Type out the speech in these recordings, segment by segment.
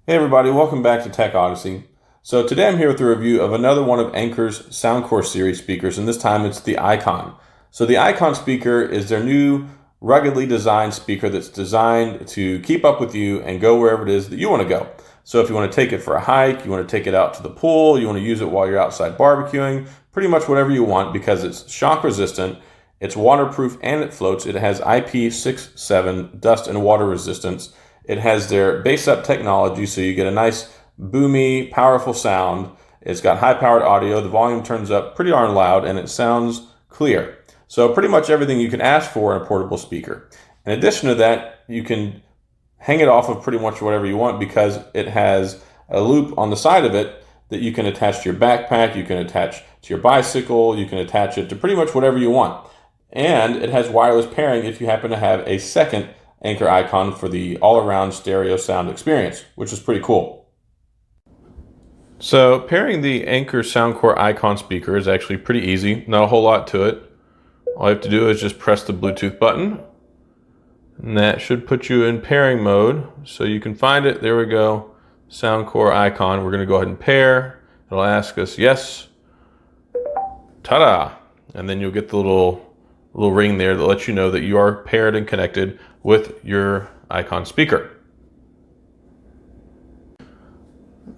Hey everybody, welcome back to Tech Odyssey. So today I'm here with a review of another one of Anker's Soundcore series speakers, and this time it's the Icon. So the Icon speaker is their new ruggedly designed speaker that's designed to keep up with you and go wherever it is that you want to go. So if you want to take it for a hike, you want to take it out to the pool, you want to use it while you're outside barbecuing, pretty much whatever you want because it's shock resistant, it's waterproof and it floats. It has IP67 Dust and water resistance. It has their BassUp Technology, so you get a nice, boomy, powerful sound. It's got high-powered audio. The volume turns up pretty darn loud, and it sounds clear. So pretty much everything you can ask for in a portable speaker. In addition to that, you can hang it off of pretty much whatever you want because it has a loop on the side of it that you can attach to your backpack, you can attach to your bicycle, you can attach it to pretty much whatever you want. And it has wireless pairing if you happen to have a second Anker Icon for the all-around stereo sound experience, which is pretty cool. So pairing the Anker Soundcore Icon speaker is actually pretty easy, not a whole lot to it. All you have to do is just press the Bluetooth button, and that should put you in pairing mode. So you can find it, there we go, Soundcore Icon. We're gonna go ahead and pair. It'll ask us yes, ta-da, and then you'll get the little ring there that lets you know that you are paired and connected with your Icon speaker.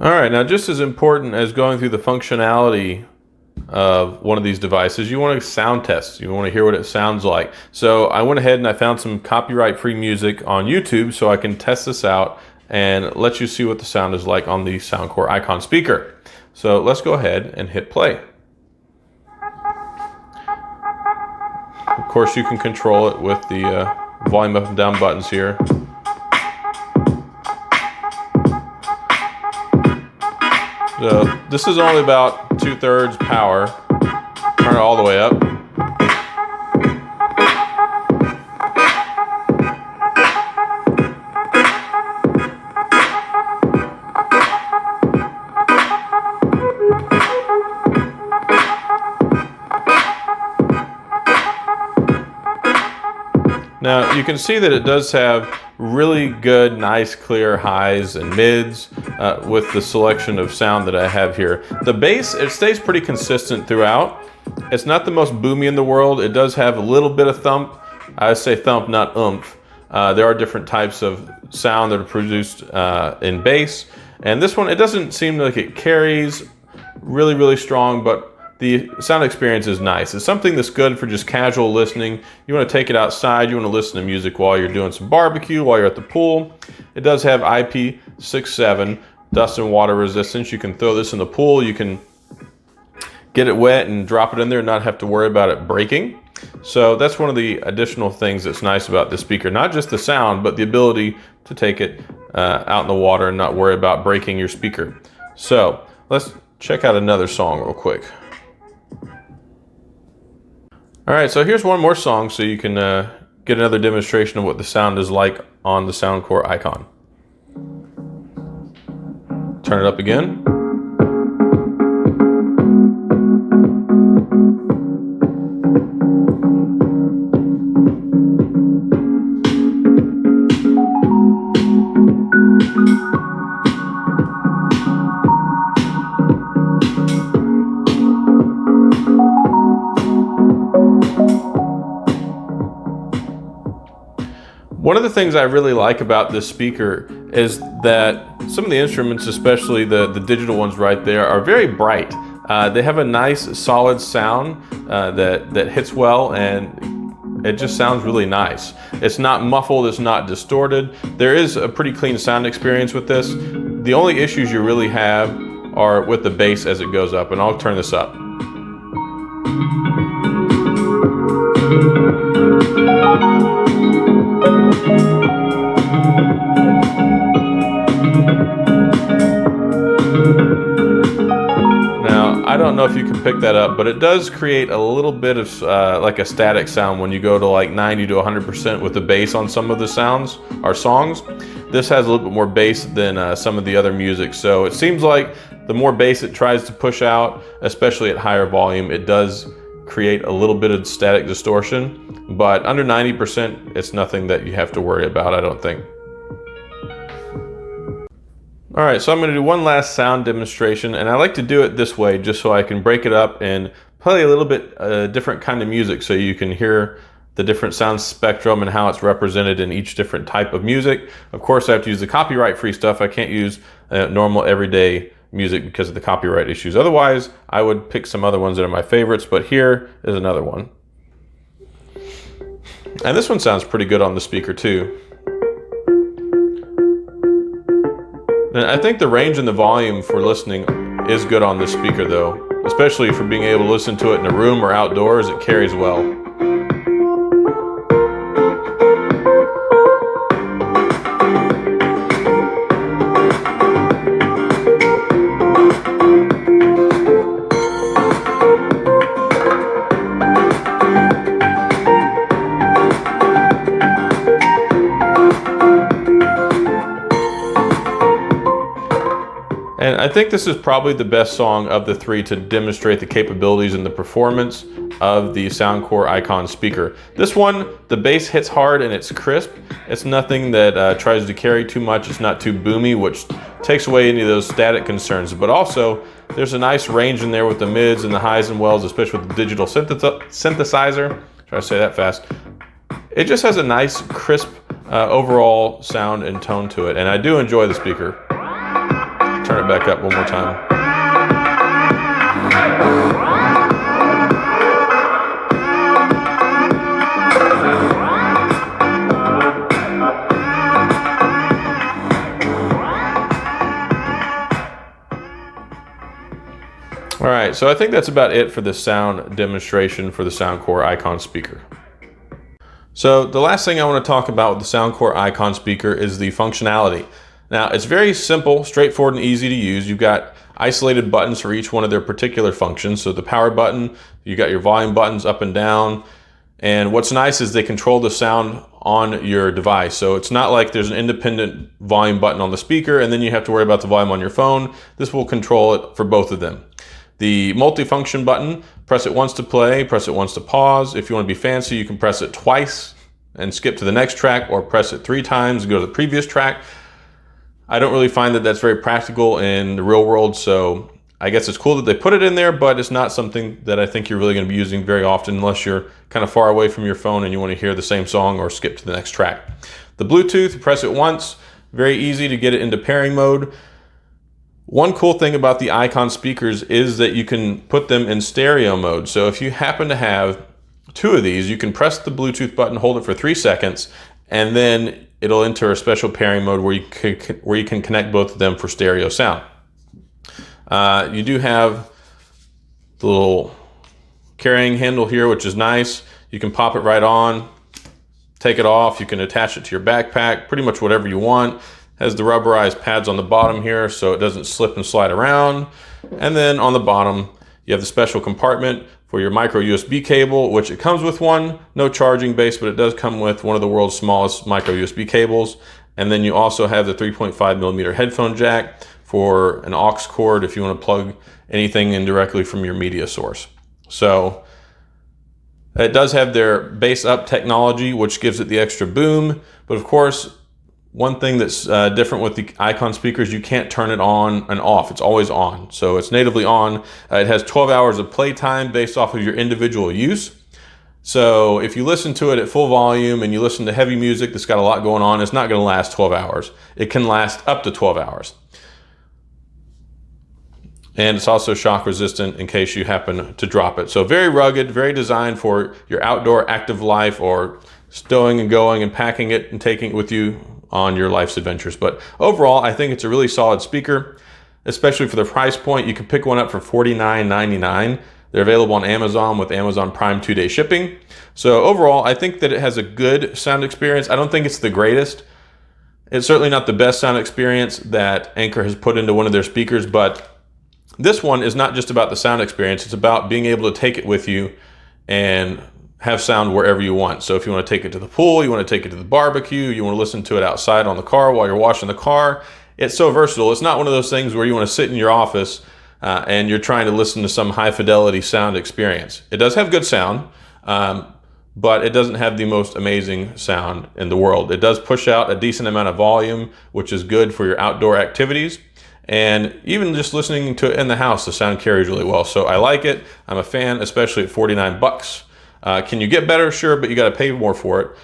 All right, now just as important as going through the functionality of one of these devices, you want to sound test. You want to hear what it sounds like. So I went ahead and I found some copyright-free music on YouTube so I can test this out and let you see what the sound is like on the Soundcore Icon speaker. So let's go ahead and hit play. Of course, you can control it with the volume up and down buttons here. So this is only about 2/3 power. Turn it all the way up. Now you can see that it does have really good, nice, clear highs and mids with the selection of sound that I have here. The bass, it stays pretty consistent throughout. It's not the most boomy in the world. It does have a little bit of thump. I say thump, not oomph. There are different types of sound that are produced in bass. And this one, it doesn't seem like it carries really, really strong, but the sound experience is nice. It's something that's good for just casual listening. You want to take it outside, you want to listen to music while you're doing some barbecue, while you're at the pool. It does have IP67 dust and water resistance. You can throw this in the pool, you can get it wet and drop it in there and not have to worry about it breaking. So that's one of the additional things that's nice about this speaker. Not just the sound, but the ability to take it out in the water and not worry about breaking your speaker. So let's check out another song real quick. All right, so here's one more song so you can get another demonstration of what the sound is like on the Soundcore Icon. Turn it up again. One of the things I really like about this speaker is that some of the instruments, especially the digital ones right there, are very bright. They have a nice solid sound that hits well, and it just sounds really nice. It's not muffled, it's not distorted. There is a pretty clean sound experience with this. The only issues you really have are with the bass as it goes up, and I'll turn this up. Now, I don't know if you can pick that up, but it does create a little bit of like a static sound when you go to like 90 to 100% with the bass on some of the sounds or songs. This has a little bit more bass than some of the other music, so it seems like the more bass it tries to push out, especially at higher volume, it does create a little bit of static distortion, but under 90%, it's nothing that you have to worry about, I don't think. All right, so I'm going to do one last sound demonstration, and I like to do it this way just so I can break it up and play a little bit different kind of music so you can hear the different sound spectrum and how it's represented in each different type of music. Of course, I have to use the copyright-free stuff. I can't use normal everyday music because of the copyright issues. Otherwise, I would pick some other ones that are my favorites, but here is another one. And this one sounds pretty good on the speaker too. And I think the range and the volume for listening is good on this speaker though, especially for being able to listen to it in a room or outdoors. It carries well. And I think this is probably the best song of the three to demonstrate the capabilities and the performance of the Soundcore Icon speaker. This one, the bass hits hard and it's crisp. It's nothing that tries to carry too much. It's not too boomy, which takes away any of those static concerns. But also, there's a nice range in there with the mids and the highs and wells, especially with the digital synthesizer. Try to say that fast. It just has a nice, crisp overall sound and tone to it. And I do enjoy the speaker. Turn it back up one more time. All right, so I think that's about it for the sound demonstration for the Soundcore Icon speaker. So the last thing I want to talk about with the Soundcore Icon speaker is the functionality. Now, it's very simple, straightforward, and easy to use. You've got isolated buttons for each one of their particular functions. So the power button, you got your volume buttons up and down. And what's nice is they control the sound on your device. So it's not like there's an independent volume button on the speaker and then you have to worry about the volume on your phone. This will control it for both of them. The multifunction button, press it once to play, press it once to pause. If you want to be fancy, you can press it twice and skip to the next track, or press it 3 times and go to the previous track. I don't really find that that's very practical in the real world, so I guess it's cool that they put it in there, but it's not something that I think you're really going to be using very often unless you're kind of far away from your phone and you want to hear the same song or skip to the next track. The Bluetooth, press it once, very easy to get it into pairing mode. One cool thing about the Icon speakers is that you can put them in stereo mode. So if you happen to have 2 of these, you can press the Bluetooth button, hold it for 3 seconds, and then it'll enter a special pairing mode where you can connect both of them for stereo sound. You do have the little carrying handle here, which is nice. You can pop it right on, take it off. You can attach it to your backpack, pretty much whatever you want. Has the rubberized pads on the bottom here so it doesn't slip and slide around. And then on the bottom, you have the special compartment for your micro USB cable, which it comes with one, no charging base, but it does come with one of the world's smallest micro USB cables. And then you also have the 3.5mm headphone jack for an aux cord if you want to plug anything in directly from your media source. So it does have their BassUp technology, which gives it the extra boom. But of course, one thing that's different with the Icon speakers, you can't turn it on and off. It's always on. So it's natively on. It has 12 hours of playtime based off of your individual use. So if you listen to it at full volume and you listen to heavy music that's got a lot going on, it's not going to last 12 hours. It can last up to 12 hours. And it's also shock resistant in case you happen to drop it. So very rugged, very designed for your outdoor active life or stowing and going and packing it and taking it with you on your life's adventures. But overall, I think it's a really solid speaker, especially for the price point. You can pick one up for $49.99. They're available on Amazon with Amazon Prime 2-day shipping. So overall, I think that it has a good sound experience. I don't think it's the greatest. It's certainly not the best sound experience that Anker has put into one of their speakers, but this one is not just about the sound experience. It's about being able to take it with you and have sound wherever you want. So if you want to take it to the pool, you want to take it to the barbecue, you want to listen to it outside on the car while you're washing the car, it's so versatile. It's not one of those things where you want to sit in your office and you're trying to listen to some high fidelity sound experience. It does have good sound, but it doesn't have the most amazing sound in the world. It does push out a decent amount of volume, which is good for your outdoor activities. And even just listening to it in the house, the sound carries really well. So I like it. I'm a fan, especially at 49 bucks. Can you get better? Sure, but you got to pay more for it.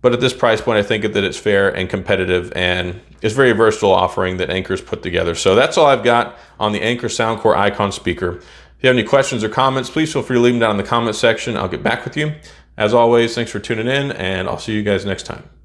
But at this price point, I think that it's fair and competitive, and it's a very versatile offering that Anker's put together. So that's all I've got on the Anker Soundcore Icon speaker. If you have any questions or comments, please feel free to leave them down in the comment section. I'll get back with you. As always, thanks for tuning in, and I'll see you guys next time.